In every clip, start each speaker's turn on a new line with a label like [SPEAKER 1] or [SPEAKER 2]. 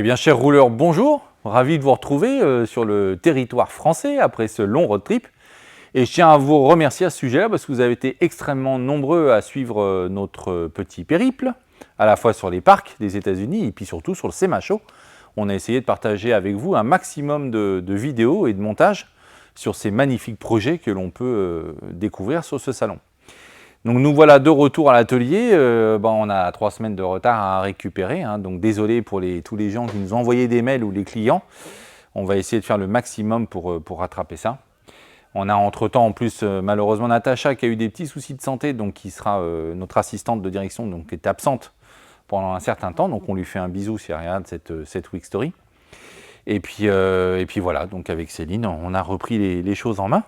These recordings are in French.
[SPEAKER 1] Eh bien, chers rouleurs, bonjour. Ravi de vous retrouver sur le territoire français après ce long road trip. Et je tiens à vous remercier à ce sujet-là parce que vous avez été extrêmement nombreux à suivre notre petit périple, à la fois sur les parcs des États-Unis et puis surtout sur le SEMA Show. On a essayé de partager avec vous un maximum de vidéos et de montages sur ces magnifiques projets que l'on peut découvrir sur ce salon. Donc nous voilà de retour à l'atelier, on a 3 semaines de retard à récupérer, hein, donc désolé pour tous les gens qui nous ont envoyé des mails ou les clients. On va essayer de faire le maximum pour rattraper ça. On a entre-temps en plus malheureusement Natacha qui a eu des petits soucis de santé, donc qui sera notre assistante de direction, donc qui est absente pendant un certain temps, donc on lui fait un bisou si elle regarde cette Week Story. Et puis voilà, donc avec Céline, on a repris les choses en main.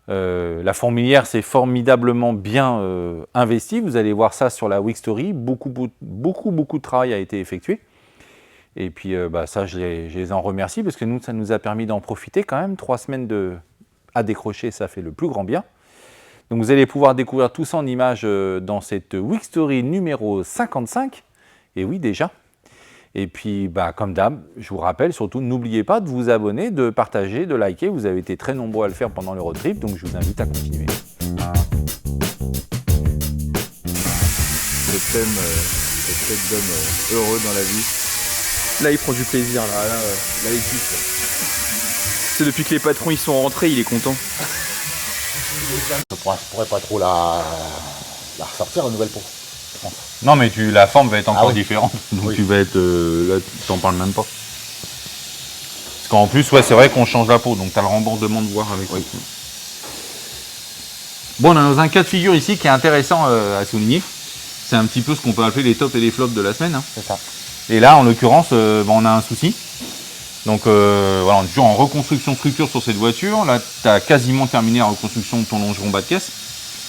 [SPEAKER 1] La fourmilière s'est formidablement bien investie, vous allez voir ça sur la Week Story, beaucoup de travail a été effectué. Et puis ça je les en remercie parce que nous ça nous a permis d'en profiter quand même, 3 semaines à décrocher, ça fait le plus grand bien. Donc vous allez pouvoir découvrir tout ça en images dans cette Week Story numéro 55, et oui déjà. Et puis, comme d'hab, je vous rappelle, surtout, n'oubliez pas de vous abonner, de partager, de liker. Vous avez été très nombreux à le faire pendant le road trip, donc je vous invite à continuer.
[SPEAKER 2] Le thème d'homme heureux dans la vie.
[SPEAKER 3] Là, il prend du plaisir. Là,
[SPEAKER 2] il kiffe.
[SPEAKER 3] C'est depuis que les patrons ils sont rentrés, il est content.
[SPEAKER 4] Je pourrais pas trop la ressortir, la nouvelle peau.
[SPEAKER 1] Non, mais la forme va être encore différente. Donc
[SPEAKER 4] oui.
[SPEAKER 1] tu vas être... là, tu t'en parles même pas. Parce qu'en plus, ouais, c'est vrai qu'on change la peau. Donc tu as le rembordement de voir avec. Oui. Bon, on est dans un cas de figure ici qui est intéressant à souligner. C'est un petit peu ce qu'on peut appeler les tops et les flops de la semaine. Hein.
[SPEAKER 4] C'est ça.
[SPEAKER 1] Et là, en l'occurrence, on a un souci. Donc voilà, on est toujours en reconstruction structure sur cette voiture. Là, tu as quasiment terminé la reconstruction de ton longeron bas de caisse.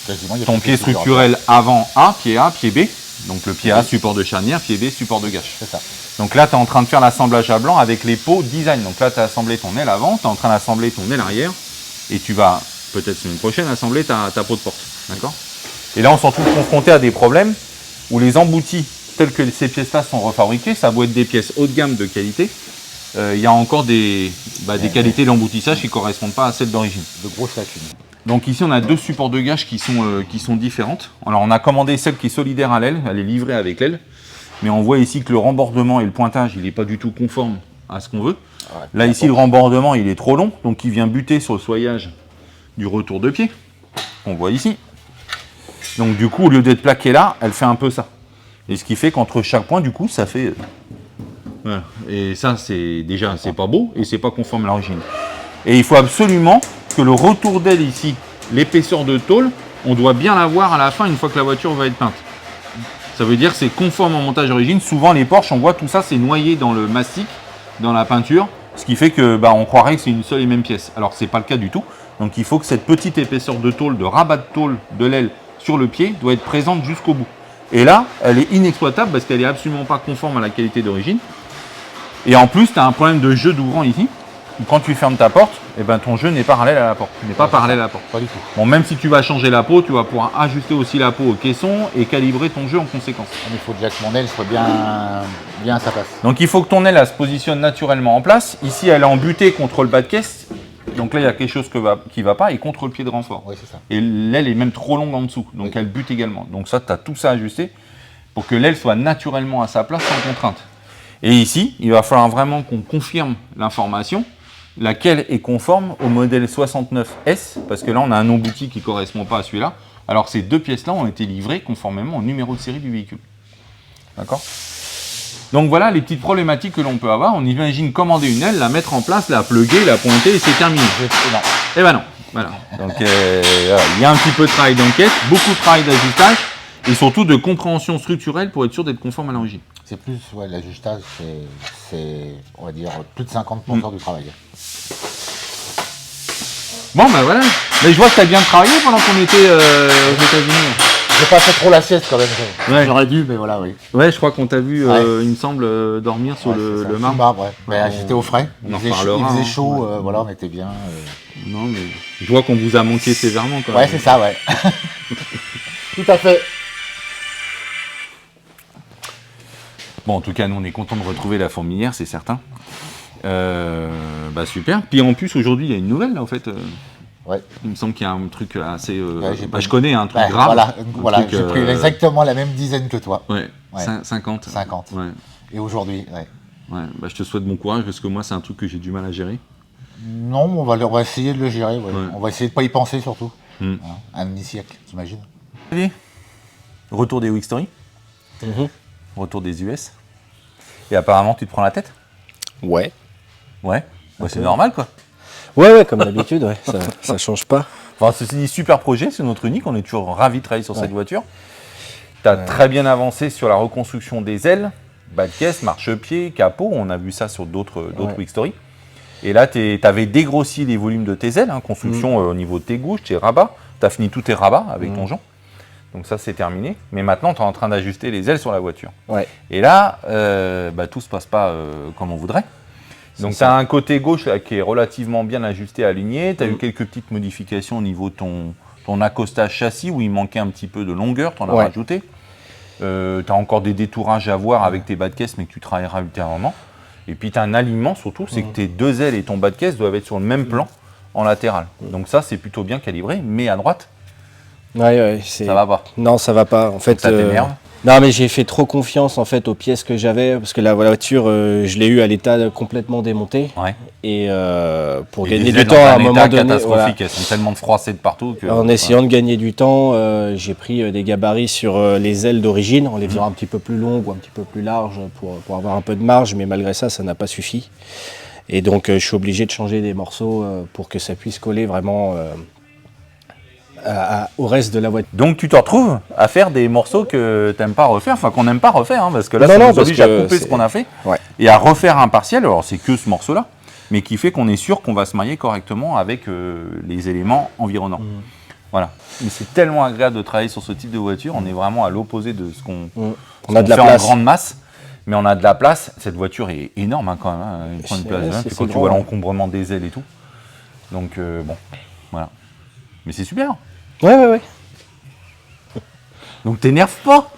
[SPEAKER 4] Quasiment,
[SPEAKER 1] ton pied structurel avant A, pied B. Donc le pied A, support de charnière, pied B, support de gâche.
[SPEAKER 4] C'est ça.
[SPEAKER 1] Donc là, tu es en train de faire l'assemblage à blanc avec les pots design. Donc là, tu as assemblé ton aile avant, tu es en train d'assembler ton aile arrière. Et tu vas, peut-être semaine prochaine, assembler ta peau de porte. D'accord ? Et là, on se retrouve confronté à des problèmes où les emboutis, tels que ces pièces-là sont refabriquées, ça doit être des pièces haut de gamme de qualité. Il y a encore des qualités d'emboutissage qui ne correspondent pas à celles d'origine.
[SPEAKER 4] De grosses lacunes.
[SPEAKER 1] Donc ici on a 2 supports de gâche qui sont différentes. Alors on a commandé celle qui est solidaire à l'aile, elle est livrée avec l'aile. Mais on voit ici que le rembordement et le pointage, il n'est pas du tout conforme à ce qu'on veut. Ouais, là ici le rembordement il est trop long, donc il vient buter sur le soyage du retour de pied. On voit ici. Donc du coup au lieu d'être plaqué là, elle fait un peu ça. Et ce qui fait qu'entre chaque point du coup ça fait... Voilà. Et ça c'est pas beau et c'est pas conforme à l'origine. Et il faut absolument que le retour d'aile ici, l'épaisseur de tôle, on doit bien la voir à la fin une fois que la voiture va être peinte. Ça veut dire que c'est conforme au montage d'origine. Souvent les Porsche, on voit tout ça, c'est noyé dans le mastic, dans la peinture, ce qui fait que on croirait que c'est une seule et même pièce. Alors c'est pas le cas du tout. Donc il faut que cette petite épaisseur de tôle, de rabat de tôle de l'aile sur le pied, doit être présente jusqu'au bout. Et là, elle est inexploitable parce qu'elle est absolument pas conforme à la qualité d'origine. Et en plus, tu as un problème de jeu d'ouvrant ici. Quand tu fermes ta porte, ton jeu n'est pas parallèle à la porte.
[SPEAKER 4] Pas du tout.
[SPEAKER 1] Bon, même si tu vas changer la peau, tu vas pouvoir ajuster aussi la peau au caisson et calibrer ton jeu en conséquence.
[SPEAKER 4] Il faut déjà que mon aile soit bien à sa place.
[SPEAKER 1] Donc il faut que ton aile elle se positionne naturellement en place. Ici, elle est embutée contre le bas de caisse. Donc là, il y a quelque chose qui ne va pas et contre le pied de renfort.
[SPEAKER 4] Oui, c'est ça.
[SPEAKER 1] Et l'aile est même trop longue en dessous. Donc elle bute également. Donc ça, tu as tout ça ajusté pour que l'aile soit naturellement à sa place sans contrainte. Et ici, il va falloir vraiment qu'on confirme l'information, laquelle est conforme au modèle 69S, parce que là, on a un embouti qui ne correspond pas à celui-là. Alors, ces 2 pièces-là ont été livrées conformément au numéro de série du véhicule. D'accord ? Donc voilà les petites problématiques que l'on peut avoir. On imagine commander une aile, la mettre en place, la plugger, la pointer et c'est terminé. Et non. Voilà. Donc, il y a un petit peu de travail d'enquête, beaucoup de travail d'ajustage et surtout de compréhension structurelle pour être sûr d'être conforme à l'origine.
[SPEAKER 4] C'est plus, l'ajustage, c'est, on va dire, plus de 50% du travail.
[SPEAKER 1] Bon, voilà. Mais je vois que tu as bien travaillé pendant qu'on était aux États-Unis.
[SPEAKER 4] J'ai pas fait trop la sieste quand même.
[SPEAKER 1] Ouais.
[SPEAKER 4] J'aurais dû, mais voilà, oui.
[SPEAKER 1] Ouais, je crois qu'on t'a vu, il me semble, dormir sur le marbre.
[SPEAKER 4] Ouais. Mais j'étais au frais.
[SPEAKER 1] On en reparlera.
[SPEAKER 4] Il faisait chaud, on était bien.
[SPEAKER 1] Non, mais je vois qu'on vous a manqué sévèrement quand même.
[SPEAKER 4] Ouais, c'est ça, ouais. Tout à fait.
[SPEAKER 1] Bon, en tout cas, nous, on est content de retrouver la fourmilière, c'est certain. Super. Puis en plus, aujourd'hui, il y a une nouvelle, là, en fait.
[SPEAKER 4] Ouais.
[SPEAKER 1] Il me semble qu'il y a un truc assez...
[SPEAKER 4] j'ai pas-
[SPEAKER 1] je connais un truc
[SPEAKER 4] Ouais,
[SPEAKER 1] grave.
[SPEAKER 4] voilà,
[SPEAKER 1] Un truc,
[SPEAKER 4] j'ai pris exactement la même dizaine que toi.
[SPEAKER 1] Ouais,
[SPEAKER 4] Ouais.
[SPEAKER 1] 50.
[SPEAKER 4] 50.
[SPEAKER 1] Ouais.
[SPEAKER 4] Et aujourd'hui, ouais.
[SPEAKER 1] Ouais, je te souhaite bon courage parce que moi, c'est un truc que j'ai du mal à gérer.
[SPEAKER 4] Non, on va essayer de le gérer. Ouais.
[SPEAKER 1] Ouais.
[SPEAKER 4] On va essayer de pas y penser surtout.
[SPEAKER 1] Mm.
[SPEAKER 4] Hein, un demi-siècle, t'imagines?
[SPEAKER 1] Allez, retour des Week Story,
[SPEAKER 5] Mhm.
[SPEAKER 1] retour des US. Et apparemment, tu te prends la tête?
[SPEAKER 5] Ouais.
[SPEAKER 1] Ouais, c'est normal, quoi.
[SPEAKER 5] Ouais, comme d'habitude, ouais. Ça change pas.
[SPEAKER 1] Enfin, ceci dit, super projet, c'est notre unique, on est toujours ravis de travailler sur cette voiture. Tu as très bien avancé sur la reconstruction des ailes, bas de caisse, marchepied, capot, on a vu ça sur d'autres Week Story. Et là, tu avais dégrossi les volumes de tes ailes, construction au niveau de tes gouges, tes rabats, tu as fini tous tes rabats avec ton Jean. Donc ça, c'est terminé. Mais maintenant, tu es en train d'ajuster les ailes sur la voiture.
[SPEAKER 5] Ouais.
[SPEAKER 1] Et là, tout se passe pas comme on voudrait. Donc tu as un côté gauche là, qui est relativement bien ajusté, aligné. Tu as eu quelques petites modifications au niveau de ton accostage châssis où il manquait un petit peu de longueur, tu en as rajouté. Tu as encore des détourages à voir avec tes bas de caisse mais que tu travailleras ultérieurement. Et puis tu as un alignement surtout, c'est que tes deux ailes et ton bas de caisse doivent être sur le même plan en latéral. Donc ça c'est plutôt bien calibré, mais à droite,
[SPEAKER 5] Ouais,
[SPEAKER 1] ça va pas.
[SPEAKER 5] Non, ça va pas. En fait,
[SPEAKER 1] Ça t'énerve.
[SPEAKER 5] Non, mais j'ai fait trop confiance en fait aux pièces que j'avais parce que la voiture, je l'ai eue à l'état complètement démonté.
[SPEAKER 1] Ouais.
[SPEAKER 5] Et pour
[SPEAKER 1] Et
[SPEAKER 5] gagner
[SPEAKER 1] les
[SPEAKER 5] du
[SPEAKER 1] ailes
[SPEAKER 5] temps
[SPEAKER 1] dans
[SPEAKER 5] à un
[SPEAKER 1] un
[SPEAKER 5] moment
[SPEAKER 1] état
[SPEAKER 5] donné,
[SPEAKER 1] catastrophique, elles sont tellement froissées de partout que...
[SPEAKER 5] en essayant de gagner du temps, j'ai pris des gabarits sur les ailes d'origine en les faisant un petit peu plus longues ou un petit peu plus larges pour avoir un peu de marge, mais malgré ça, ça n'a pas suffi. Et donc, je suis obligé de changer des morceaux pour que ça puisse coller vraiment au reste de la voiture.
[SPEAKER 1] Donc tu te retrouves à faire des morceaux que t'aimes pas refaire, enfin qu'on n'aime pas refaire, parce que là
[SPEAKER 5] Non,
[SPEAKER 1] ça
[SPEAKER 5] non,
[SPEAKER 1] nous
[SPEAKER 5] parce
[SPEAKER 1] oblige à
[SPEAKER 5] que
[SPEAKER 1] couper ce
[SPEAKER 5] c'est-
[SPEAKER 1] qu'on a fait
[SPEAKER 5] Ouais.
[SPEAKER 1] et à refaire un partiel, alors c'est que ce morceau-là, mais qui fait qu'on est sûr qu'on va se marier correctement avec les éléments environnants. Voilà. Mais c'est tellement agréable de travailler sur ce type de voiture, on est vraiment à l'opposé de ce qu'on
[SPEAKER 5] On a de la
[SPEAKER 1] fait
[SPEAKER 5] place.
[SPEAKER 1] en grande masse, mais on a de la place. Cette voiture est énorme quand même, il prend une
[SPEAKER 5] C'est-
[SPEAKER 1] place de
[SPEAKER 5] ouais,
[SPEAKER 1] dingue,
[SPEAKER 5] c'est
[SPEAKER 1] puis quand tu
[SPEAKER 5] grand,
[SPEAKER 1] vois
[SPEAKER 5] ouais.
[SPEAKER 1] l'encombrement des ailes et tout. Donc voilà. Mais c'est super.
[SPEAKER 5] Ouais.
[SPEAKER 1] Donc t'énerves pas,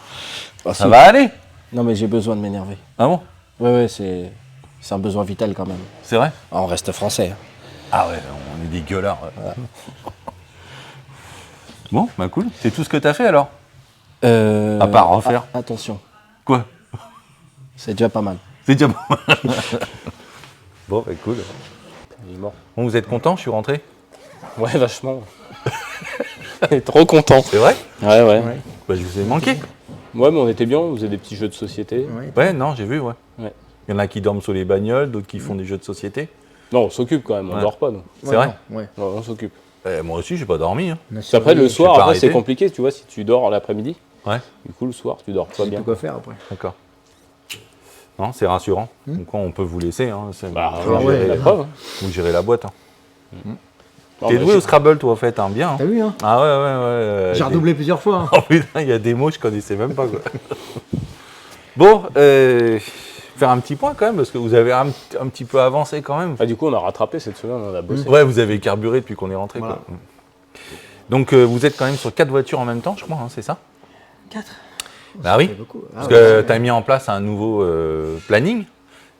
[SPEAKER 5] Ah,
[SPEAKER 1] ça
[SPEAKER 5] si.
[SPEAKER 1] va aller.
[SPEAKER 5] Non, mais j'ai besoin de m'énerver.
[SPEAKER 1] Ah bon?
[SPEAKER 5] Ouais, c'est un besoin vital quand même.
[SPEAKER 1] C'est vrai?
[SPEAKER 5] Ah, on reste français. Hein.
[SPEAKER 1] Ah ouais, on est des gueulards. Bon, bah cool. C'est tout ce que t'as fait alors? À part refaire.
[SPEAKER 5] Attention,
[SPEAKER 1] Quoi?
[SPEAKER 5] c'est déjà pas mal.
[SPEAKER 1] C'est déjà pas mal. Bon, bah cool.
[SPEAKER 5] Il est mort.
[SPEAKER 1] Bon, vous êtes content? Je suis rentré?
[SPEAKER 5] Ouais, vachement. Trop content.
[SPEAKER 1] C'est vrai?
[SPEAKER 5] Ouais.
[SPEAKER 1] Bah je vous ai manqué.
[SPEAKER 5] Ouais, mais on était bien, on faisait des petits jeux de société.
[SPEAKER 1] Ouais, non, j'ai vu, ouais.
[SPEAKER 5] Ouais.
[SPEAKER 1] Il y en a qui dorment sur les bagnoles, d'autres qui font des jeux de société.
[SPEAKER 5] Non, on s'occupe quand même, on
[SPEAKER 1] Ouais.
[SPEAKER 5] dort pas, nous.
[SPEAKER 1] C'est vrai?
[SPEAKER 2] Ouais.
[SPEAKER 5] Non, on s'occupe.
[SPEAKER 1] Moi aussi, j'ai pas dormi. Hein.
[SPEAKER 5] Après, le soir,
[SPEAKER 1] pas
[SPEAKER 5] après,
[SPEAKER 1] arrêté.
[SPEAKER 5] c'est compliqué, tu vois, si tu dors l'après-midi.
[SPEAKER 1] Ouais,
[SPEAKER 5] Du coup, le soir, tu dors pas bien.
[SPEAKER 2] Tout quoi faire après.
[SPEAKER 1] d'accord. Non, c'est rassurant. Donc on peut vous laisser. Hein.
[SPEAKER 5] Bah,
[SPEAKER 2] Ah
[SPEAKER 5] on
[SPEAKER 2] ouais.
[SPEAKER 5] gère la preuve. Hein.
[SPEAKER 1] Vous gérez la boîte. Hein.
[SPEAKER 5] Non,
[SPEAKER 1] T'es
[SPEAKER 5] mais
[SPEAKER 1] doué
[SPEAKER 5] j'ai-
[SPEAKER 1] au Scrabble, toi, en fait, hein, bien. Hein.
[SPEAKER 2] T'as vu, hein?
[SPEAKER 1] Ah ouais.
[SPEAKER 2] J'ai redoublé plusieurs fois. Hein.
[SPEAKER 1] Oh putain, il y a des mots que je connaissais même pas, quoi. Bon, faire un petit point quand même, parce que vous avez un petit peu avancé quand même.
[SPEAKER 5] Ah, du coup, on a rattrapé cette semaine, on a bossé.
[SPEAKER 1] Ouais, vous avez carburé depuis qu'on est rentré.
[SPEAKER 2] Voilà.
[SPEAKER 1] Quoi. Donc vous êtes quand même sur 4 voitures en même temps, je crois, hein, c'est ça?
[SPEAKER 2] 4.
[SPEAKER 1] Bah oui,
[SPEAKER 2] C'est beaucoup. Ah
[SPEAKER 1] parce
[SPEAKER 2] ouais,
[SPEAKER 1] que
[SPEAKER 2] c'est-
[SPEAKER 1] tu as mis en place un nouveau planning,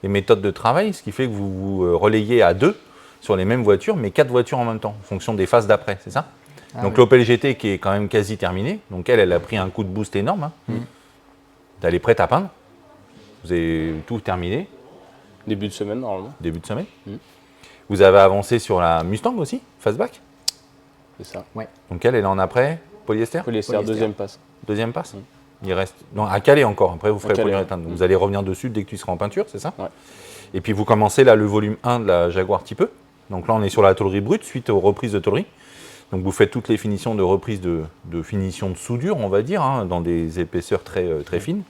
[SPEAKER 1] et méthode de travail, ce qui fait que vous vous relayez à 2 sur les mêmes voitures, mais 4 voitures en même temps, en fonction des phases d'après, c'est ça?
[SPEAKER 2] Ah
[SPEAKER 1] Donc
[SPEAKER 2] ouais.
[SPEAKER 1] l'Opel GT qui est quand même quasi terminée, donc elle a pris un coup de boost énorme. Hein. Elle est prête à peindre. Vous avez tout terminé,
[SPEAKER 5] Début de semaine, normalement.
[SPEAKER 1] début de semaine.
[SPEAKER 5] Mm.
[SPEAKER 1] Vous avez avancé sur la Mustang aussi, fastback.
[SPEAKER 5] C'est ça.
[SPEAKER 1] Donc elle est en après, polyester,
[SPEAKER 5] Polyester,
[SPEAKER 2] Polyester.
[SPEAKER 5] deuxième passe.
[SPEAKER 1] deuxième passe. Il reste non, à caler encore, après vous ferez
[SPEAKER 5] caler,
[SPEAKER 1] polyuréthane. Donc vous allez revenir dessus dès que tu seras en peinture, c'est ça?
[SPEAKER 5] Ouais.
[SPEAKER 1] Et puis vous commencez là le volume 1 de la Jaguar Type E. Donc là on est sur la tôlerie brute suite aux reprises de tôlerie. Donc vous faites toutes les finitions de reprise de finition de soudure, on va dire, hein, dans des épaisseurs très fines.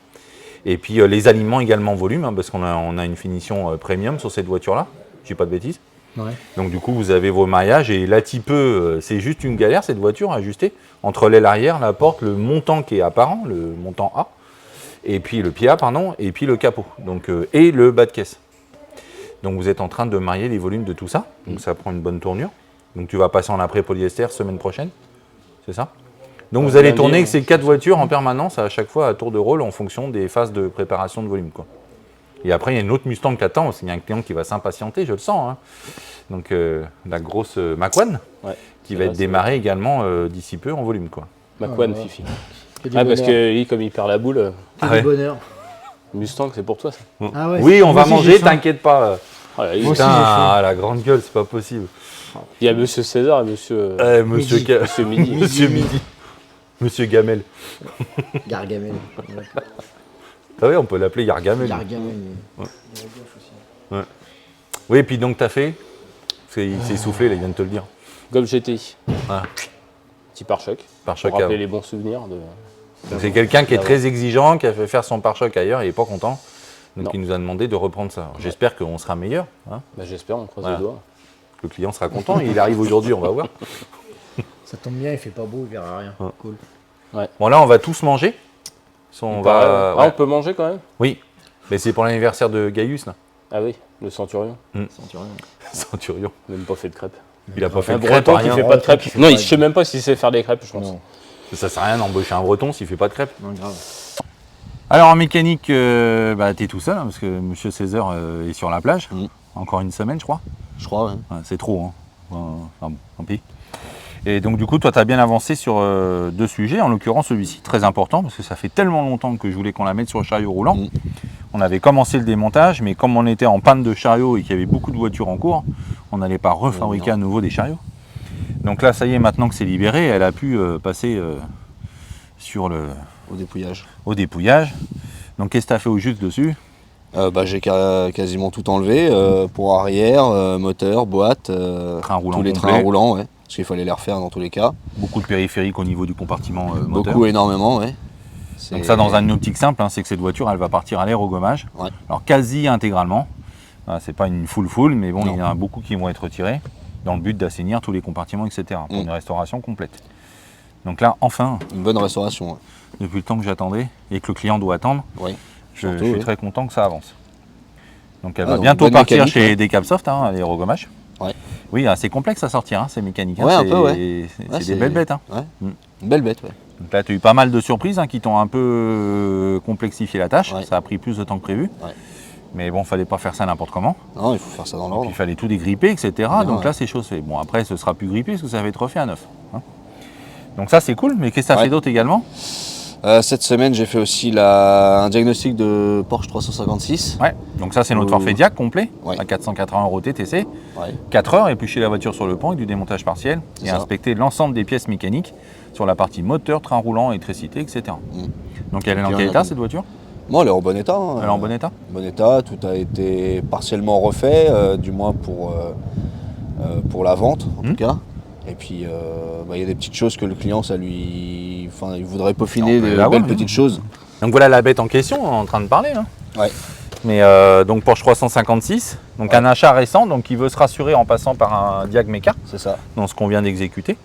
[SPEAKER 1] Et puis les aliments également volume, hein, parce qu'on a une finition premium sur cette voiture-là, je dis pas de bêtises.
[SPEAKER 2] Ouais.
[SPEAKER 1] Donc du coup vous avez vos mariages et la Type E, c'est juste une galère cette voiture à ajuster entre l'aile arrière, la porte, le montant qui est apparent, le montant A, et puis le pied A, pardon, et puis le capot, donc, et le bas de caisse. Donc vous êtes en train de marier les volumes de tout ça, donc ça prend une bonne tournure. Donc tu vas passer en après polyester semaine prochaine, c'est ça? Donc vous allez tourner avec ces 4 voitures en permanence à chaque fois à tour de rôle en fonction des phases de préparation de volume, quoi. Et après, il y a une autre Mustang qui attend, parce qu'il y a un client qui va s'impatienter, je le sens. Hein. Donc la grosse Mac-One, qui va être démarrée également d'ici peu en volume, quoi.
[SPEAKER 5] Mac-One, Fifi. Parce que lui, comme il perd la boule,
[SPEAKER 6] du bonheur.
[SPEAKER 5] Mustang, c'est pour toi ça.
[SPEAKER 6] Ah ouais,
[SPEAKER 1] oui, on va
[SPEAKER 6] aussi,
[SPEAKER 1] manger,
[SPEAKER 6] j'ai faim.
[SPEAKER 1] t'inquiète pas.
[SPEAKER 5] Voilà,
[SPEAKER 6] Moi aussi,
[SPEAKER 1] Putain, la grande gueule, c'est pas possible.
[SPEAKER 5] il y a Monsieur César et Monsieur,
[SPEAKER 1] Monsieur,
[SPEAKER 6] Midi.
[SPEAKER 5] Monsieur Midi.
[SPEAKER 1] Monsieur Midi. Monsieur Gamel.
[SPEAKER 6] Gargamel.
[SPEAKER 1] Ah oui, on peut l'appeler Gargamel.
[SPEAKER 6] Gargamel.
[SPEAKER 1] Oui, et puis donc t'as fait. Il s'est essoufflé, là, il vient de te le dire.
[SPEAKER 5] Comme GTI.
[SPEAKER 1] Ah.
[SPEAKER 5] Petit pare-choc.
[SPEAKER 1] Pare-choc
[SPEAKER 5] Pour rappeler
[SPEAKER 1] avant.
[SPEAKER 5] les bons souvenirs de.
[SPEAKER 1] Donc c'est quelqu'un qui est très exigeant, qui a fait faire son pare-choc ailleurs, il n'est pas content. Donc
[SPEAKER 5] Non.
[SPEAKER 1] il nous a demandé de reprendre ça. J'espère qu'on sera meilleur, hein,
[SPEAKER 5] Bah, j'espère, on croise
[SPEAKER 1] Voilà.
[SPEAKER 5] les doigts.
[SPEAKER 1] que le client sera content. Il arrive aujourd'hui, on va voir.
[SPEAKER 6] Ça tombe bien, il fait pas beau, il verra rien.
[SPEAKER 1] Ouais.
[SPEAKER 6] Cool.
[SPEAKER 1] Bon là, on va tous manger. On va.
[SPEAKER 5] Ah, on peut manger quand même.
[SPEAKER 1] Oui, mais c'est pour l'anniversaire de Gaius, là.
[SPEAKER 5] Ah oui, le centurion.
[SPEAKER 1] Centurion.
[SPEAKER 5] Même pas fait de crêpes.
[SPEAKER 1] Il a pas fait
[SPEAKER 5] Un
[SPEAKER 1] de crêpes,
[SPEAKER 5] breton qui
[SPEAKER 1] rien.
[SPEAKER 5] fait pas de crêpes. Non, je sais même pas s'il sait faire des crêpes, je pense.
[SPEAKER 6] Non,
[SPEAKER 1] Ça sert à rien d'embaucher un breton s'il fait pas de crêpes.
[SPEAKER 6] non, grave.
[SPEAKER 1] Alors en mécanique, t'es tout seul, hein, parce que Monsieur César est sur la plage. Encore une semaine, je crois.
[SPEAKER 4] Je crois, ouais.
[SPEAKER 1] Ouais, c'est trop, hein. Enfin, bon, tant pis. Et donc du coup, toi, tu as bien avancé sur 2 sujets, en l'occurrence celui-ci, très important, parce que ça fait tellement longtemps que je voulais qu'on la mette sur le chariot roulant. On avait commencé le démontage, mais comme on était en panne de chariot et qu'il y avait beaucoup de voitures en cours, on n'allait pas refabriquer à nouveau des chariots. Donc là, ça y est, maintenant que c'est libéré, elle a pu passer sur le...
[SPEAKER 4] Au dépouillage.
[SPEAKER 1] au dépouillage. Donc qu'est-ce que tu as fait au juste dessus?
[SPEAKER 4] J'ai quasiment tout enlevé, pour arrière, moteur, boîte,
[SPEAKER 1] Train roulant
[SPEAKER 4] tous les
[SPEAKER 1] complet.
[SPEAKER 4] trains roulants, ouais. Parce qu'il fallait les refaire dans tous les cas.
[SPEAKER 1] Beaucoup de périphériques au niveau du compartiment moteur.
[SPEAKER 4] Beaucoup, énormément, ouais.
[SPEAKER 1] Donc ça, dans une optique simple, hein, c'est que cette voiture, elle va partir à l'air au gommage.
[SPEAKER 4] Ouais.
[SPEAKER 1] Alors quasi intégralement. C'est pas une full, mais bon,
[SPEAKER 4] Non.
[SPEAKER 1] il y en a beaucoup qui vont être retirés dans le but d'assainir tous les compartiments, etc. Pour une restauration complète. Donc là, enfin,
[SPEAKER 4] Une bonne restauration, ouais.
[SPEAKER 1] depuis le temps que j'attendais et que le client doit attendre,
[SPEAKER 4] Oui.
[SPEAKER 1] je
[SPEAKER 4] Surtout,
[SPEAKER 1] suis
[SPEAKER 4] oui.
[SPEAKER 1] très content que ça avance. Donc elle
[SPEAKER 4] Ah,
[SPEAKER 1] va
[SPEAKER 4] donc
[SPEAKER 1] bientôt
[SPEAKER 4] bonne
[SPEAKER 1] partir
[SPEAKER 4] mécanique,
[SPEAKER 1] chez
[SPEAKER 4] ouais.
[SPEAKER 1] Decapsoft, hein, à l'air au gommage.
[SPEAKER 4] Ouais.
[SPEAKER 1] Oui, c'est complexe à sortir, hein, ces mécaniques.
[SPEAKER 4] Ouais, un
[SPEAKER 1] c'est
[SPEAKER 4] peu, ouais.
[SPEAKER 1] c'est
[SPEAKER 4] Ouais,
[SPEAKER 1] des belles bêtes. Hein.
[SPEAKER 4] Ouais.
[SPEAKER 1] Mm.
[SPEAKER 4] Une belle bête, ouais.
[SPEAKER 1] Donc là, tu as eu pas mal de surprises qui t'ont un peu complexifié la tâche.
[SPEAKER 4] Ouais.
[SPEAKER 1] Ça a pris plus de temps que prévu.
[SPEAKER 4] Ouais.
[SPEAKER 1] Mais bon, fallait pas faire ça n'importe comment.
[SPEAKER 4] Non, il faut faire ça dans
[SPEAKER 1] Puis
[SPEAKER 4] l'ordre.
[SPEAKER 1] il fallait tout dégripper, etc. Donc
[SPEAKER 4] ouais.
[SPEAKER 1] là, c'est chose faite. Bon, après, ce sera plus grippé parce que ça va être refait à neuf. Hein. Donc ça, c'est cool. Mais qu'est-ce que tu as fait d'autre également?
[SPEAKER 4] Cette semaine, j'ai fait aussi un diagnostic de Porsche 356.
[SPEAKER 1] Ouais. Donc ça, c'est notre forfait Diac complet
[SPEAKER 4] Ouais.
[SPEAKER 1] à 480 € TTC.
[SPEAKER 4] Ouais.
[SPEAKER 1] 4 heures, éplucher la voiture sur le pont avec du démontage partiel et
[SPEAKER 4] ça.
[SPEAKER 1] inspecter l'ensemble des pièces mécaniques sur la partie moteur, train roulant, électricité, etc. Donc elle est dans
[SPEAKER 4] Bien,
[SPEAKER 1] quel état
[SPEAKER 4] bien.
[SPEAKER 1] cette voiture?
[SPEAKER 4] Bon, elle est en bon état. Hein.
[SPEAKER 1] Elle est en bon état?
[SPEAKER 4] Bon état, tout a été partiellement refait, du moins pour la vente en tout cas. Et puis il y a des petites choses que le client, il voudrait peaufiner,
[SPEAKER 1] On peut
[SPEAKER 4] des
[SPEAKER 1] la
[SPEAKER 4] belles
[SPEAKER 1] voir,
[SPEAKER 4] petites choses.
[SPEAKER 1] Donc voilà la bête en question, on est en train de parler. Hein.
[SPEAKER 4] Ouais.
[SPEAKER 1] Mais donc Porsche 356, donc un achat récent, donc il veut se rassurer en passant par un Diag Meca,
[SPEAKER 4] C'est ça.
[SPEAKER 1] dans ce qu'on vient d'exécuter.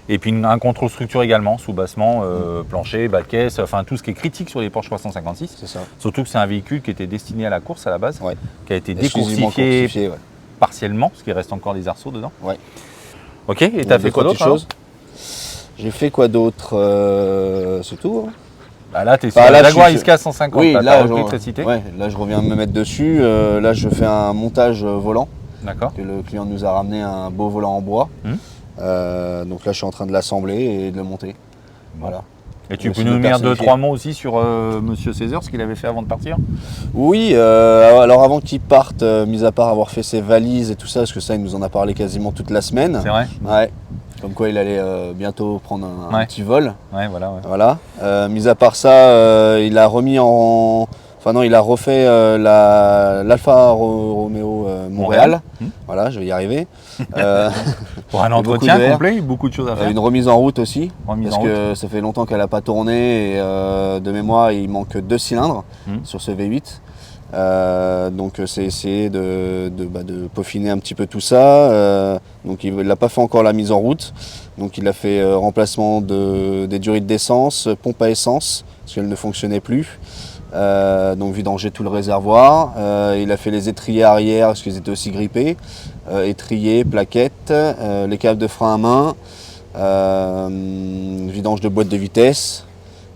[SPEAKER 1] Et puis un contrôle structure également, sous-bassement, plancher, bas de caisse, enfin tout ce qui est critique sur les Porsche 356.
[SPEAKER 4] C'est ça.
[SPEAKER 1] Surtout que c'est un véhicule qui était destiné à la course à la base,
[SPEAKER 4] Ouais.
[SPEAKER 1] qui a été
[SPEAKER 4] Exclusivement
[SPEAKER 1] décoursifié
[SPEAKER 4] coursifié, ouais.
[SPEAKER 1] partiellement, parce qu'il reste encore des arceaux dedans.
[SPEAKER 4] Ouais.
[SPEAKER 1] Ok, et t'as fait quoi d'autre alors?
[SPEAKER 4] J'ai fait quoi d'autre C'est tout. Hein.
[SPEAKER 1] Bah là, t'es sur
[SPEAKER 4] Bah,
[SPEAKER 1] la
[SPEAKER 4] là,
[SPEAKER 1] Jaguar
[SPEAKER 4] je suis-
[SPEAKER 1] XK 150,
[SPEAKER 4] Oui,
[SPEAKER 1] là,
[SPEAKER 4] là,
[SPEAKER 1] t'as repris
[SPEAKER 4] genre,
[SPEAKER 1] l'électricité.
[SPEAKER 4] ouais, là, je reviens me mettre dessus. Là, je fais un montage volant.
[SPEAKER 1] D'accord.
[SPEAKER 4] Que le client nous a ramené un beau volant en bois. Donc là, je suis en train de l'assembler et de le monter. Voilà.
[SPEAKER 1] Et tu
[SPEAKER 4] Aussi
[SPEAKER 1] peux
[SPEAKER 4] de
[SPEAKER 1] nous dire 2-3
[SPEAKER 4] personnifier.
[SPEAKER 1] mots aussi sur Monsieur César, ce qu'il avait fait avant de partir?
[SPEAKER 4] Oui, alors avant qu'il parte, mis à part avoir fait ses valises et tout ça, parce que ça, il nous en a parlé quasiment toute la semaine.
[SPEAKER 1] C'est vrai?
[SPEAKER 4] Ouais. Comme quoi, il allait bientôt prendre un
[SPEAKER 1] Ouais.
[SPEAKER 4] petit vol.
[SPEAKER 1] Ouais, voilà. Ouais.
[SPEAKER 4] Voilà. Mis à part ça, il a remis en. Enfin non, il a refait l'Alfa Romeo Montréal. Voilà, je vais y arriver.
[SPEAKER 1] Pour un
[SPEAKER 4] beaucoup
[SPEAKER 1] entretien
[SPEAKER 4] d'air.
[SPEAKER 1] complet, beaucoup de choses à faire.
[SPEAKER 4] Une remise en route aussi.
[SPEAKER 1] Remise
[SPEAKER 4] parce
[SPEAKER 1] en
[SPEAKER 4] que ça fait longtemps qu'elle n'a pas tourné et de mémoire, il manque 2 cylindres sur ce V8. Donc c'est essayer de peaufiner un petit peu tout ça. Donc il n'a pas fait encore la mise en route. Donc il a fait remplacement des durites d'essence, pompe à essence, parce qu'elle ne fonctionnait plus. Donc vidanger tout le réservoir. Il a fait les étriers arrière parce qu'ils étaient aussi grippés. Étriers, plaquettes, les câbles de frein à main. vidange de boîte de vitesse.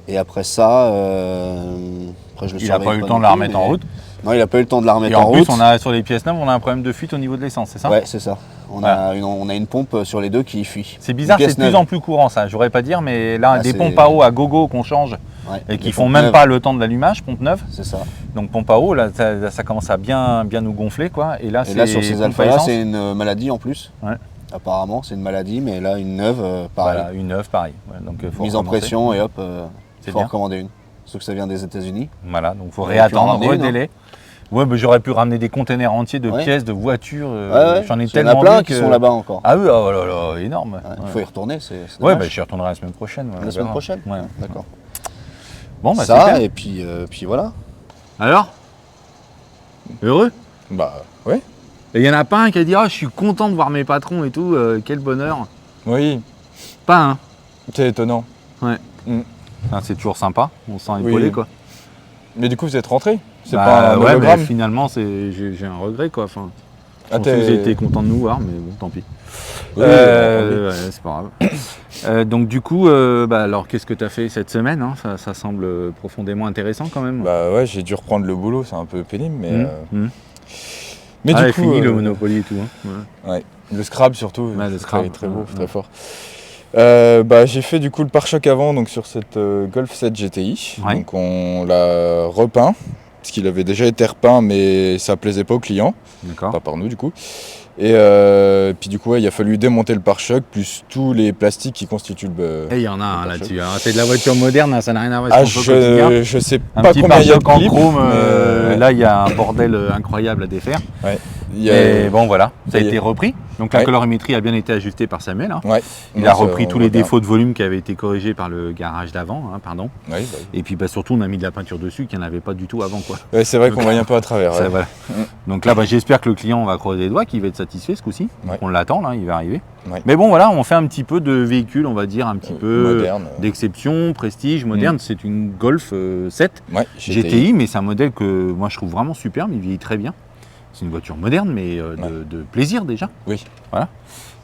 [SPEAKER 4] Et après ça, après je le
[SPEAKER 1] Il n'a
[SPEAKER 4] surveille
[SPEAKER 1] pas eu le temps de la
[SPEAKER 4] non
[SPEAKER 1] remettre
[SPEAKER 4] plus,
[SPEAKER 1] en
[SPEAKER 4] mais-
[SPEAKER 1] route.
[SPEAKER 4] Non, il n'a pas eu le temps de la
[SPEAKER 1] Et
[SPEAKER 4] remettre
[SPEAKER 1] en
[SPEAKER 4] en
[SPEAKER 1] plus,
[SPEAKER 4] route.
[SPEAKER 1] sur les pièces neuves, on a un problème de fuite au niveau de l'essence, c'est ça?
[SPEAKER 4] Ouais, c'est ça. On a une pompe sur les deux qui fuit.
[SPEAKER 1] C'est bizarre,
[SPEAKER 4] Une
[SPEAKER 1] c'est
[SPEAKER 4] pièce
[SPEAKER 1] de plus
[SPEAKER 4] neuve.
[SPEAKER 1] en plus courant ça, j'aurais pas dire, mais là,
[SPEAKER 4] Ah,
[SPEAKER 1] des
[SPEAKER 4] c'est-
[SPEAKER 1] pompes à eau à gogo qu'on change
[SPEAKER 4] Ouais,
[SPEAKER 1] et qui
[SPEAKER 4] les
[SPEAKER 1] font
[SPEAKER 4] pompes
[SPEAKER 1] même
[SPEAKER 4] neuves,
[SPEAKER 1] pas le temps de l'allumage, pompe neuve.
[SPEAKER 4] C'est ça.
[SPEAKER 1] Donc pompe à eau, là, ça commence à bien nous gonfler, quoi. Et là,
[SPEAKER 4] Et là, sur ces
[SPEAKER 1] pompe à
[SPEAKER 4] alphas-là,
[SPEAKER 1] essence.
[SPEAKER 4] c'est une maladie en plus.
[SPEAKER 1] Ouais.
[SPEAKER 4] Apparemment, c'est une maladie, mais là, une neuve, pareil.
[SPEAKER 1] Voilà, une neuve, pareil. Ouais, donc, faut
[SPEAKER 4] Mise en
[SPEAKER 1] recommencer.
[SPEAKER 4] pression et hop,
[SPEAKER 1] C'est
[SPEAKER 4] il faut
[SPEAKER 1] bien.
[SPEAKER 4] en recommander une. Sauf que ça vient des États-Unis.
[SPEAKER 1] Voilà, donc il faut
[SPEAKER 4] On aurait pu en
[SPEAKER 1] réattendre,
[SPEAKER 4] ramener une,
[SPEAKER 1] redélai. Ouais, bah, j'aurais pu ramener des containers entiers de
[SPEAKER 4] Ouais.
[SPEAKER 1] pièces, de voitures.
[SPEAKER 4] Ouais,
[SPEAKER 1] J'en ai
[SPEAKER 4] il y en
[SPEAKER 1] tellement
[SPEAKER 4] a plein
[SPEAKER 1] vu
[SPEAKER 4] qui
[SPEAKER 1] que-
[SPEAKER 4] sont là-bas encore.
[SPEAKER 1] Ah oui, oh là là, énorme.
[SPEAKER 4] Ouais, Il
[SPEAKER 1] Ouais.
[SPEAKER 4] faut y retourner, c'est
[SPEAKER 1] Ouais,
[SPEAKER 4] dommage.
[SPEAKER 1] bah, j'y retournerai la semaine prochaine. ouais, on
[SPEAKER 4] La semaine
[SPEAKER 1] verra.
[SPEAKER 4] prochaine.
[SPEAKER 1] Ouais.
[SPEAKER 4] D'accord.
[SPEAKER 1] Bon, bah,
[SPEAKER 4] Ça,
[SPEAKER 1] super.
[SPEAKER 4] et puis voilà.
[SPEAKER 1] Alors Heureux?
[SPEAKER 2] Bah ouais.
[SPEAKER 1] Et il y en a pas un qui a dit ah, je suis content de voir mes patrons et tout, quel bonheur.
[SPEAKER 2] Oui,
[SPEAKER 1] Pas un.
[SPEAKER 2] c'est étonnant.
[SPEAKER 1] Enfin, c'est toujours sympa, on se sent
[SPEAKER 2] Oui.
[SPEAKER 1] épaulé quoi.
[SPEAKER 2] Mais du coup, vous êtes rentré? C'est
[SPEAKER 1] Bah,
[SPEAKER 2] pas un
[SPEAKER 1] ouais, mais
[SPEAKER 2] hologramme?
[SPEAKER 1] finalement, j'ai un regret quoi. Enfin, je
[SPEAKER 2] Ah,
[SPEAKER 1] pensais que vous étiez content de nous voir, mais bon, tant pis.
[SPEAKER 2] Oui,
[SPEAKER 1] Ouais, c'est pas grave. Donc du coup, bah, alors qu'est-ce que tu as fait cette semaine hein ça semble profondément intéressant quand même.
[SPEAKER 2] Bah ouais, j'ai dû reprendre le boulot, c'est un peu pénible, mais... Mais
[SPEAKER 1] Ah,
[SPEAKER 2] du coup,
[SPEAKER 1] fini le Monopoly et tout. Hein. Ouais.
[SPEAKER 2] le Scrabble surtout,
[SPEAKER 1] Ouais, le
[SPEAKER 2] c'est
[SPEAKER 1] Scrabble,
[SPEAKER 2] très beau,
[SPEAKER 1] ouais,
[SPEAKER 2] très
[SPEAKER 1] ouais.
[SPEAKER 2] fort. Bah, j'ai fait du coup le pare-choc avant donc sur cette Golf 7 GTI.
[SPEAKER 1] Ouais.
[SPEAKER 2] Donc on l'a repeint, parce qu'il avait déjà été repeint mais ça plaisait pas aux clients,
[SPEAKER 1] D'accord.
[SPEAKER 2] pas par nous du coup. Et puis du coup ouais, il a fallu démonter le pare-choc plus tous les plastiques qui constituent le...
[SPEAKER 1] Et il y en a un
[SPEAKER 2] le
[SPEAKER 1] là-dessus. Alors, c'est de la voiture moderne, hein, ça n'a rien à voir
[SPEAKER 2] Ah,
[SPEAKER 1] avec son quotidien.
[SPEAKER 2] je sais
[SPEAKER 1] Un
[SPEAKER 2] pas
[SPEAKER 1] petit
[SPEAKER 2] combien il y a de
[SPEAKER 1] pare-choc en
[SPEAKER 2] clips,
[SPEAKER 1] chrome,
[SPEAKER 2] mais
[SPEAKER 1] là il y a un bordel incroyable à défaire.
[SPEAKER 2] il y a-
[SPEAKER 1] Mais bon voilà, ça a
[SPEAKER 2] il y a-
[SPEAKER 1] été repris. Donc la
[SPEAKER 2] Ouais.
[SPEAKER 1] colorimétrie a bien été ajustée par Samuel. Hein.
[SPEAKER 2] Ouais.
[SPEAKER 1] Il
[SPEAKER 2] Non,
[SPEAKER 1] a
[SPEAKER 2] ça,
[SPEAKER 1] repris
[SPEAKER 2] on
[SPEAKER 1] tous
[SPEAKER 2] voit
[SPEAKER 1] les
[SPEAKER 2] bien.
[SPEAKER 1] défauts de volume qui avaient été corrigés par le garage d'avant, hein, pardon.
[SPEAKER 2] Ouais, bah oui.
[SPEAKER 1] Et puis bah, surtout on a mis de la peinture dessus qu'il n'y en avait pas du tout avant quoi.
[SPEAKER 2] Ouais, c'est vrai qu'on voyait un peu à travers.
[SPEAKER 1] Ça,
[SPEAKER 2] ouais.
[SPEAKER 1] voilà. Donc là bah, j'espère que le client va croiser les doigts, qu'il va être satisfait ce coup-ci.
[SPEAKER 2] Ouais.
[SPEAKER 1] On l'attend là, il va arriver.
[SPEAKER 2] Ouais.
[SPEAKER 1] Mais bon voilà, on fait un petit peu de véhicule, on va dire un petit peu
[SPEAKER 2] moderne.
[SPEAKER 1] d'exception, prestige, moderne. C'est une Golf 7
[SPEAKER 2] Ouais,
[SPEAKER 1] GTI, mais c'est un modèle que moi je trouve vraiment superbe, il vieillit très bien. C'est une voiture moderne, mais de plaisir déjà.
[SPEAKER 2] Oui.
[SPEAKER 1] Voilà.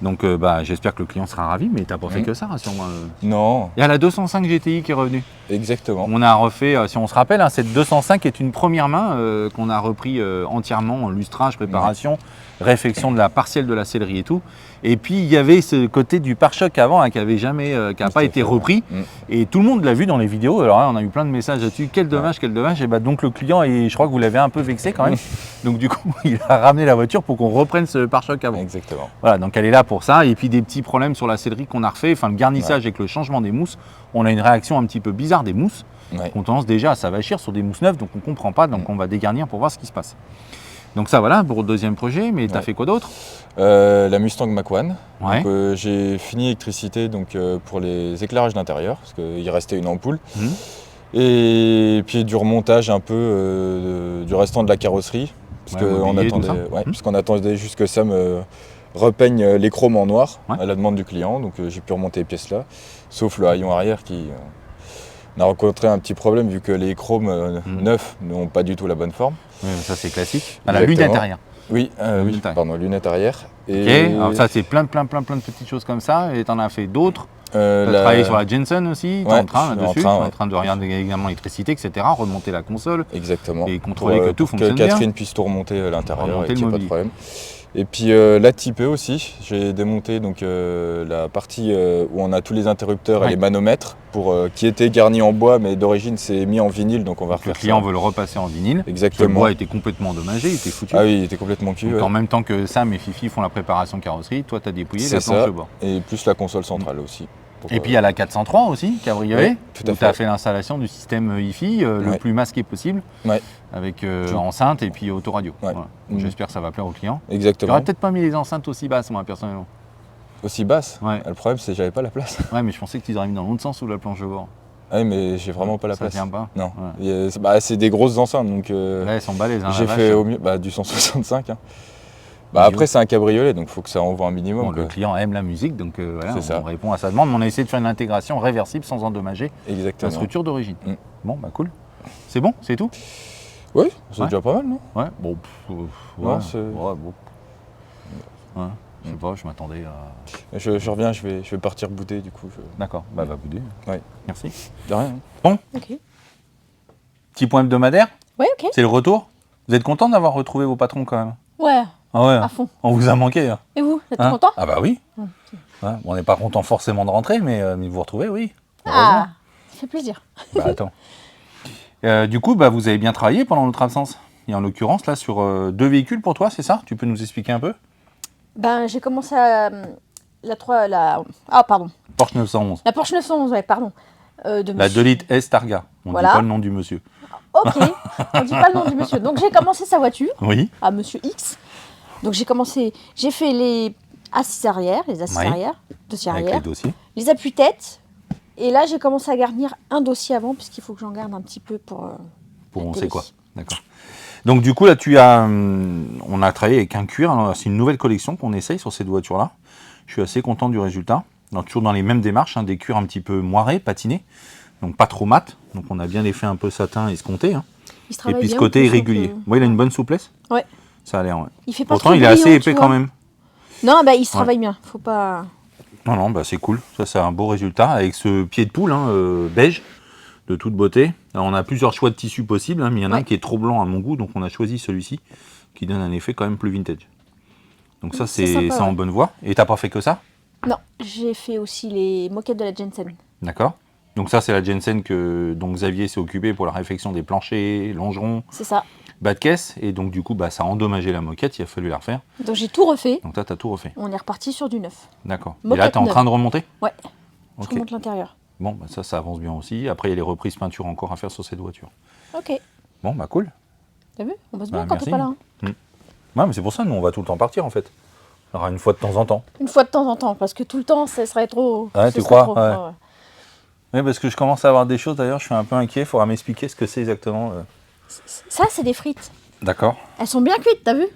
[SPEAKER 1] Donc bah, j'espère que le client sera ravi, mais t'as pas fait que ça, rassure-moi.
[SPEAKER 2] Non,
[SPEAKER 1] Il y a la 205 GTI qui est revenue.
[SPEAKER 2] exactement.
[SPEAKER 1] On a refait, si on se rappelle, hein, cette 205 est une première main qu'on a repris entièrement en lustrage, préparation, réfection de la partielle de la sellerie et tout. Et puis il y avait ce côté du pare-choc avant hein, qui avait jamais, qui n'a pas été repris. Et tout le monde l'a vu dans les vidéos. Alors là, on a eu plein de messages là-dessus. Quel dommage, quel dommage. Et bah, donc le client, je crois que vous l'avez un peu vexé quand même. Donc du coup, il a ramené la voiture pour qu'on reprenne ce pare-choc avant.
[SPEAKER 2] Exactement.
[SPEAKER 1] Voilà, donc elle est là pour ça. Et puis des petits problèmes sur la sellerie qu'on a refait. Enfin, le garnissage avec le changement des mousses. On a une réaction un petit peu bizarre des mousses.
[SPEAKER 2] Ouais.
[SPEAKER 1] On tendance déjà à s'avachir sur des mousses neuves, donc on ne comprend pas. Donc on va dégarnir pour voir ce qui se passe. Donc ça, voilà, pour le deuxième projet. Mais tu as
[SPEAKER 2] Ouais.
[SPEAKER 1] fait quoi d'autre?
[SPEAKER 2] La Mustang Mach-1.
[SPEAKER 1] Ouais.
[SPEAKER 2] Donc, j'ai fini l'électricité donc, pour les éclairages d'intérieur, parce qu'il restait une ampoule.
[SPEAKER 1] Mhm.
[SPEAKER 2] Et puis du remontage un peu du restant de la carrosserie. Parce
[SPEAKER 1] Ouais,
[SPEAKER 2] qu'on
[SPEAKER 1] mobilier, tout
[SPEAKER 2] attendait,
[SPEAKER 1] ça.
[SPEAKER 2] parce qu'on attendait juste que Sam repeigne les chromes en noir
[SPEAKER 1] Ouais.
[SPEAKER 2] à la demande du client. Donc j'ai pu remonter les pièces là. Sauf le haillon arrière qui on a rencontré un petit problème vu que les chromes neufs n'ont pas du tout la bonne forme.
[SPEAKER 1] Ouais, ça c'est classique. À la lune
[SPEAKER 2] Exactement.
[SPEAKER 1] intérieure.
[SPEAKER 2] Oui, oui,
[SPEAKER 1] Lunettes arrière.
[SPEAKER 2] pardon, lunettes arrière.
[SPEAKER 1] Ok,
[SPEAKER 2] Et
[SPEAKER 1] alors ça c'est plein de petites choses comme ça. Et tu en as fait d'autres. Tu as
[SPEAKER 2] la-
[SPEAKER 1] travaillé sur la Jensen aussi, tu es
[SPEAKER 2] Ouais,
[SPEAKER 1] en train
[SPEAKER 2] je suis en
[SPEAKER 1] là-dessus,
[SPEAKER 2] train,
[SPEAKER 1] en
[SPEAKER 2] ouais.
[SPEAKER 1] train de regarder également l'électricité, etc., remonter la console.
[SPEAKER 2] Exactement.
[SPEAKER 1] Et contrôler que tout
[SPEAKER 2] pour
[SPEAKER 1] fonctionne
[SPEAKER 2] que
[SPEAKER 1] bien.
[SPEAKER 2] Catherine puisse tout remonter à l'intérieur
[SPEAKER 1] Remonter
[SPEAKER 2] et qu'il n'y
[SPEAKER 1] le
[SPEAKER 2] ait pas de
[SPEAKER 1] mobilier.
[SPEAKER 2] problème. Et puis la type E aussi, j'ai démonté donc, la partie où on a tous les interrupteurs
[SPEAKER 1] Ouais.
[SPEAKER 2] et les manomètres qui étaient garnis en bois mais d'origine c'est mis en vinyle donc on va
[SPEAKER 1] Le
[SPEAKER 2] refaire
[SPEAKER 1] client
[SPEAKER 2] ça.
[SPEAKER 1] veut le repasser en vinyle. Le
[SPEAKER 2] Exactement.
[SPEAKER 1] bois était complètement endommagé, il était foutu.
[SPEAKER 2] Ah oui, il était complètement cuit.
[SPEAKER 1] Donc
[SPEAKER 2] ouais.
[SPEAKER 1] en même temps que Sam et Fifi font la préparation carrosserie, toi tu as dépouillé
[SPEAKER 2] C'est
[SPEAKER 1] la planche
[SPEAKER 2] ça.
[SPEAKER 1] de bois.
[SPEAKER 2] Et plus la console centrale aussi. Pour,
[SPEAKER 1] Et puis il y a la 403 aussi, cabriolet,
[SPEAKER 2] Ouais, tout à
[SPEAKER 1] où tu as
[SPEAKER 2] fait.
[SPEAKER 1] fait l'installation du système Hi-Fi le
[SPEAKER 2] Ouais.
[SPEAKER 1] plus masqué possible,
[SPEAKER 2] Ouais.
[SPEAKER 1] avec
[SPEAKER 2] Tout.
[SPEAKER 1] enceinte et puis autoradio.
[SPEAKER 2] Ouais.
[SPEAKER 1] Voilà. Donc,
[SPEAKER 2] Mhm.
[SPEAKER 1] j'espère que ça va plaire au client.
[SPEAKER 2] Exactement.
[SPEAKER 1] J'aurais peut-être pas mis les enceintes aussi basses moi personnellement.
[SPEAKER 2] Aussi basse.
[SPEAKER 1] Ouais.
[SPEAKER 2] Le problème c'est que j'avais pas la place.
[SPEAKER 1] Ouais mais je pensais que tu les aurais mis dans l'autre sens sous la planche de bord.
[SPEAKER 2] Ah oui, mais j'ai vraiment pas la
[SPEAKER 1] Ça
[SPEAKER 2] place.
[SPEAKER 1] tient pas.
[SPEAKER 2] Non.
[SPEAKER 1] Ouais.
[SPEAKER 2] C'est des grosses enceintes donc
[SPEAKER 1] Là elles sont balèzes. Hein,
[SPEAKER 2] j'ai
[SPEAKER 1] la
[SPEAKER 2] fait
[SPEAKER 1] vache.
[SPEAKER 2] au mieux du 165. Hein.
[SPEAKER 1] Mais
[SPEAKER 2] Après c'est un cabriolet donc il faut que ça envoie un minimum.
[SPEAKER 1] Bon,
[SPEAKER 2] quoi.
[SPEAKER 1] le client aime la musique, donc voilà,
[SPEAKER 2] C'est ça.
[SPEAKER 1] on répond à sa demande. Mais on a essayé de faire une intégration réversible sans endommager la
[SPEAKER 2] Exactement.
[SPEAKER 1] structure d'origine.
[SPEAKER 2] Mm.
[SPEAKER 1] Bon, bah cool. C'est bon, c'est tout?
[SPEAKER 2] Oui, c'est
[SPEAKER 1] Ouais.
[SPEAKER 2] déjà pas mal non?
[SPEAKER 1] Ouais, bon.
[SPEAKER 2] Non, c'est-
[SPEAKER 1] ouais, bon. Ouais. Je sais pas, je m'attendais à...
[SPEAKER 2] Je reviens, je vais partir bouder du coup.
[SPEAKER 1] D'accord, bah va bouder.
[SPEAKER 2] Ouais.
[SPEAKER 1] Merci.
[SPEAKER 2] De rien.
[SPEAKER 7] Ok.
[SPEAKER 1] Petit point hebdomadaire,
[SPEAKER 7] Ouais, ok.
[SPEAKER 1] c'est le retour. Vous êtes content d'avoir retrouvé vos patrons quand même?
[SPEAKER 7] Ouais,
[SPEAKER 1] Ah ouais,
[SPEAKER 7] à fond.
[SPEAKER 1] on vous a manqué. Hein.
[SPEAKER 7] Et vous, vous êtes
[SPEAKER 1] Hein
[SPEAKER 7] content?
[SPEAKER 1] Ah bah oui.
[SPEAKER 7] Ok.
[SPEAKER 1] Ouais, on n'est pas content forcément de rentrer, mais vous retrouvez, oui.
[SPEAKER 7] Ah, ça fait plaisir.
[SPEAKER 1] Bah attends. Du coup, bah, vous avez bien travaillé pendant notre absence. Et en l'occurrence, là, sur 2 véhicules pour toi, c'est ça? Tu peux nous expliquer un peu?
[SPEAKER 7] Ben, j'ai commencé à... Ah, pardon.
[SPEAKER 1] Porsche 911.
[SPEAKER 7] La Porsche 911, ouais, pardon. De
[SPEAKER 1] La 2 litres S Targa. On ne
[SPEAKER 7] Voilà.
[SPEAKER 1] dit pas le nom du monsieur.
[SPEAKER 7] Ok, on dit pas le nom du monsieur. Donc j'ai commencé sa voiture,
[SPEAKER 1] Oui.
[SPEAKER 7] à monsieur X. Donc j'ai fait les assises arrière, les assises
[SPEAKER 1] Oui.
[SPEAKER 7] arrière, dossier
[SPEAKER 1] Avec
[SPEAKER 7] arrière,
[SPEAKER 1] les dossiers.
[SPEAKER 7] les appuis-têtes. Et là, j'ai commencé à garnir un dossier avant, puisqu'il faut que j'en garde un petit peu pour...
[SPEAKER 1] Pour
[SPEAKER 7] la
[SPEAKER 1] on
[SPEAKER 7] télé.
[SPEAKER 1] sait quoi. D'accord. Donc du coup, là, on a travaillé avec un cuir. Alors, c'est une nouvelle collection qu'on essaye sur cette voiture-là. Je suis assez content du résultat. Donc, toujours dans les mêmes démarches, hein, des cuirs un petit peu moirés, patinés. Donc pas trop mat. Donc on a bien l'effet un peu satin escompté. Hein.
[SPEAKER 7] Il se
[SPEAKER 1] Et
[SPEAKER 7] travaille
[SPEAKER 1] puis ce
[SPEAKER 7] bien,
[SPEAKER 1] côté
[SPEAKER 7] en plus,
[SPEAKER 1] irrégulier.
[SPEAKER 7] donc,
[SPEAKER 1] Oui, il a une bonne souplesse.
[SPEAKER 7] Ouais.
[SPEAKER 1] Ça a l'air, ouais.
[SPEAKER 7] Il fait pas
[SPEAKER 1] Pourtant,
[SPEAKER 7] trop
[SPEAKER 1] il est assez
[SPEAKER 7] brillant,
[SPEAKER 1] épais
[SPEAKER 7] tu
[SPEAKER 1] quand
[SPEAKER 7] vois.
[SPEAKER 1] même.
[SPEAKER 7] Non, bah, il se travaille bien. Faut pas...
[SPEAKER 1] Non, non, bah c'est cool. Ça, c'est un beau résultat avec ce pied de poule hein, beige, de toute beauté. Alors, on a plusieurs choix de tissus possibles, hein, mais il y en a un qui est trop blanc à mon goût, donc on a choisi celui-ci, qui donne un effet quand même plus vintage. Donc ça,
[SPEAKER 7] C'est
[SPEAKER 1] c'est
[SPEAKER 7] sympa,
[SPEAKER 1] en
[SPEAKER 7] ouais.
[SPEAKER 1] bonne voie. Et t'as pas fait que ça?
[SPEAKER 7] Non, j'ai fait aussi les moquettes de la Jensen.
[SPEAKER 1] D'accord. Donc ça, c'est la Jensen que donc Xavier s'est occupé pour la réfection des planchers, longerons,
[SPEAKER 7] C'est ça.
[SPEAKER 1] bas de caisse. Et donc du coup, bah, ça a endommagé la moquette, il a fallu la refaire.
[SPEAKER 7] Donc j'ai tout refait.
[SPEAKER 1] Donc là, tu as tout refait.
[SPEAKER 7] On est reparti sur du neuf.
[SPEAKER 1] D'accord. Et là,
[SPEAKER 7] Moquette
[SPEAKER 1] tu es en
[SPEAKER 7] neuve.
[SPEAKER 1] train de remonter?
[SPEAKER 7] Ouais. Je
[SPEAKER 1] Ok.
[SPEAKER 7] remonte l'intérieur.
[SPEAKER 1] Bon, bah, ça avance bien aussi. Après, il y a les reprises peinture encore à faire sur cette voiture.
[SPEAKER 7] Ok.
[SPEAKER 1] Bon, bah cool.
[SPEAKER 7] T'as vu? On bosse
[SPEAKER 1] Bah,
[SPEAKER 7] bien quand
[SPEAKER 1] merci.
[SPEAKER 7] t'es pas là. Hein.
[SPEAKER 1] Ouais, mais c'est pour ça, nous, on va tout le temps partir, en fait. Alors, une fois de temps en temps.
[SPEAKER 7] Une fois de temps en temps, parce que tout le temps, ça serait trop.
[SPEAKER 1] Ouais,
[SPEAKER 7] ce
[SPEAKER 1] tu
[SPEAKER 7] serait
[SPEAKER 1] crois?
[SPEAKER 7] trop.
[SPEAKER 1] Ouais.
[SPEAKER 7] Ouais.
[SPEAKER 1] Oui, parce que je commence à avoir des choses, d'ailleurs, je suis un peu inquiet. Il faudra m'expliquer ce que c'est exactement.
[SPEAKER 7] Ça, c'est des frites.
[SPEAKER 1] D'accord,
[SPEAKER 7] Elles sont bien cuites, t'as vu?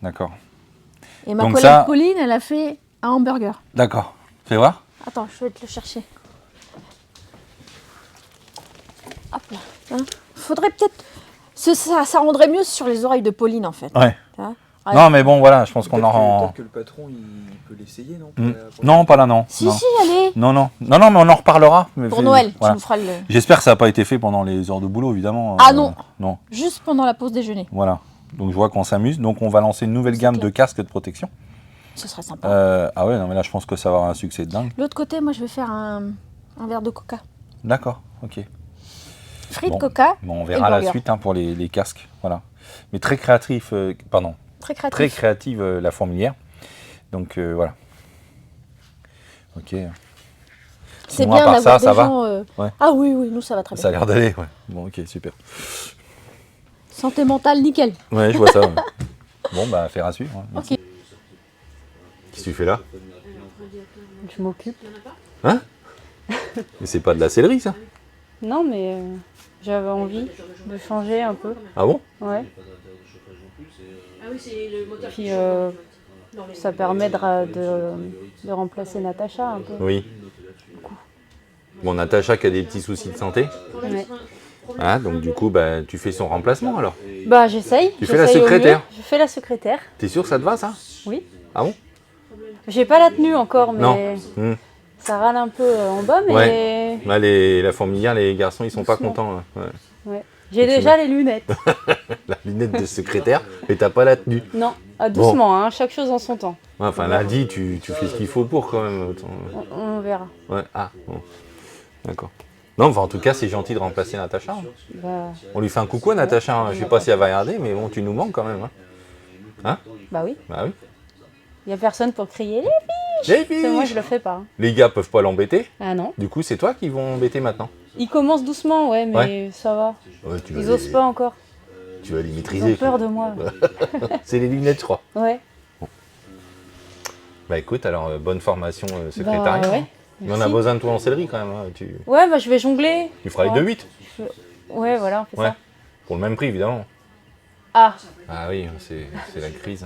[SPEAKER 1] d'accord.
[SPEAKER 7] Et ma
[SPEAKER 1] Donc
[SPEAKER 7] collègue
[SPEAKER 1] ça-
[SPEAKER 7] Pauline, elle a fait un hamburger.
[SPEAKER 1] D'accord. Fais voir.
[SPEAKER 7] Attends, je vais te le chercher. Hop là. Hein. Faudrait peut-être. Ça rendrait mieux sur les oreilles de Pauline, en fait.
[SPEAKER 1] Ouais.
[SPEAKER 7] Tu vois. Ouais.
[SPEAKER 1] Non, mais bon, voilà, je pense qu'on en rend.
[SPEAKER 3] Peut-être que le patron, il peut l'essayer, non
[SPEAKER 1] Non, pas là, non.
[SPEAKER 7] Si,
[SPEAKER 1] non.
[SPEAKER 7] si, allez.
[SPEAKER 1] Non, non. Non, non, mais on en reparlera. Mais
[SPEAKER 7] Pour Noël,
[SPEAKER 1] voilà.
[SPEAKER 7] tu nous feras le.
[SPEAKER 1] J'espère que ça n'a pas été fait pendant les heures de boulot, évidemment.
[SPEAKER 7] Ah non.
[SPEAKER 1] Non,
[SPEAKER 7] Juste pendant la pause déjeuner.
[SPEAKER 1] voilà. Donc je vois qu'on s'amuse. Donc on va lancer une nouvelle
[SPEAKER 7] C'est
[SPEAKER 1] gamme
[SPEAKER 7] clair.
[SPEAKER 1] de casques de protection.
[SPEAKER 7] Ce serait sympa.
[SPEAKER 1] Ah ouais, non, mais là je pense que ça va avoir un succès de dingue.
[SPEAKER 7] L'autre côté, moi, je vais faire un verre de coca.
[SPEAKER 1] D'accord, ok.
[SPEAKER 7] Frites,
[SPEAKER 1] Bon.
[SPEAKER 7] coca.
[SPEAKER 1] Bon, on
[SPEAKER 7] Et
[SPEAKER 1] verra
[SPEAKER 7] le
[SPEAKER 1] la
[SPEAKER 7] burger.
[SPEAKER 1] suite hein, pour les casques. Voilà. Mais très créatif,
[SPEAKER 7] Très créatif.
[SPEAKER 1] très créative la fourmilière. Donc voilà. Ok.
[SPEAKER 7] C'est
[SPEAKER 1] Sinon, à
[SPEAKER 7] bien
[SPEAKER 1] part
[SPEAKER 7] d'avoir
[SPEAKER 1] ça
[SPEAKER 7] des
[SPEAKER 1] va
[SPEAKER 7] gens.
[SPEAKER 1] Ouais.
[SPEAKER 7] Ah oui, oui, nous, ça va très
[SPEAKER 1] Ça a
[SPEAKER 7] bien.
[SPEAKER 1] l'air d'aller, ouais. Bon, ok, super.
[SPEAKER 7] Santé mentale, nickel.
[SPEAKER 1] Ouais, je vois ça. Ouais. Bon, bah, affaire à suivre. hein. Merci.
[SPEAKER 7] Ok.
[SPEAKER 1] Qu'est-ce que tu fais là?
[SPEAKER 8] Je m'occupe.
[SPEAKER 1] Hein? Mais c'est pas de la céleri, ça?
[SPEAKER 8] Non, mais j'avais envie de changer un peu.
[SPEAKER 1] Ah bon?
[SPEAKER 8] Ouais. Puis ça permet de remplacer Natacha un peu.
[SPEAKER 1] Oui. Bon, Natacha qui a des petits soucis de santé.
[SPEAKER 8] Ouais.
[SPEAKER 1] Ah, donc du coup, bah, tu fais son remplacement alors.
[SPEAKER 8] Bah j'essaye.
[SPEAKER 1] Tu fais la
[SPEAKER 8] j'essaye au
[SPEAKER 1] secrétaire?
[SPEAKER 8] mieux. Je fais la secrétaire.
[SPEAKER 1] T'es sûr que ça te va, ça?
[SPEAKER 8] Oui.
[SPEAKER 1] Ah bon?
[SPEAKER 8] J'ai pas la tenue encore, mais
[SPEAKER 1] Non. Hmm.
[SPEAKER 8] ça râle un peu en bas, mais
[SPEAKER 1] Ouais. Là, la fourmilière, les garçons, ils sont pas
[SPEAKER 8] Doucement.
[SPEAKER 1] contents. Là. Ouais.
[SPEAKER 8] ouais. J'ai déjà les lunettes.
[SPEAKER 1] La lunette de secrétaire, mais t'as pas la tenue.
[SPEAKER 8] Non, doucement, hein, chaque chose en son temps.
[SPEAKER 1] Ouais, enfin, lundi, tu fais ce qu'il faut pour quand même.
[SPEAKER 8] On verra.
[SPEAKER 1] Ouais, ah, bon. D'accord. Non, enfin, en tout cas, c'est gentil de remplacer Natacha. hein.
[SPEAKER 8] Bah,
[SPEAKER 1] On lui fait un coucou à Natacha. hein. Je sais pas si elle va regarder, mais bon, tu nous manques quand même. Hein.
[SPEAKER 8] bah oui.
[SPEAKER 1] Bah oui.
[SPEAKER 8] Il y a personne pour crier.
[SPEAKER 1] Les filles
[SPEAKER 8] C'est moi, je le fais pas. hein.
[SPEAKER 1] Les gars peuvent pas l'embêter.
[SPEAKER 8] Ah non.
[SPEAKER 1] Du coup, c'est toi qui vont embêter maintenant.
[SPEAKER 8] Ils commencent doucement, ouais, mais ça va.
[SPEAKER 1] Ouais, tu vas
[SPEAKER 8] Ils
[SPEAKER 1] les-
[SPEAKER 8] osent pas encore.
[SPEAKER 1] Tu vas les
[SPEAKER 8] Ils ont
[SPEAKER 1] maîtriser.
[SPEAKER 8] peur de moi.
[SPEAKER 1] C'est les lunettes, je crois.
[SPEAKER 8] Ouais.
[SPEAKER 1] Bah écoute, alors bonne formation secrétariat.
[SPEAKER 8] Bah, ouais.
[SPEAKER 1] hein. Mais on a
[SPEAKER 8] Merci.
[SPEAKER 1] besoin de toi en céleri quand même. hein. Tu
[SPEAKER 8] Ouais, bah je vais jongler.
[SPEAKER 1] feras les
[SPEAKER 8] Ouais.
[SPEAKER 1] 2-8
[SPEAKER 8] Ouais, voilà, on fait
[SPEAKER 1] Ouais.
[SPEAKER 8] ça.
[SPEAKER 1] pour le même prix évidemment.
[SPEAKER 8] Ah,
[SPEAKER 1] Ah oui, c'est la crise.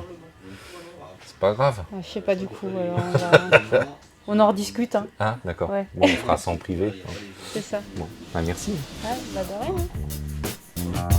[SPEAKER 1] C'est pas grave.
[SPEAKER 8] je sais pas du coup. Alors on en rediscute, hein.
[SPEAKER 1] Ah d'accord.
[SPEAKER 8] Ouais.
[SPEAKER 1] Bon, on fera ça en privé. hein.
[SPEAKER 8] C'est ça.
[SPEAKER 1] Bon, bah merci.
[SPEAKER 8] Ouais, bah de rien. hein.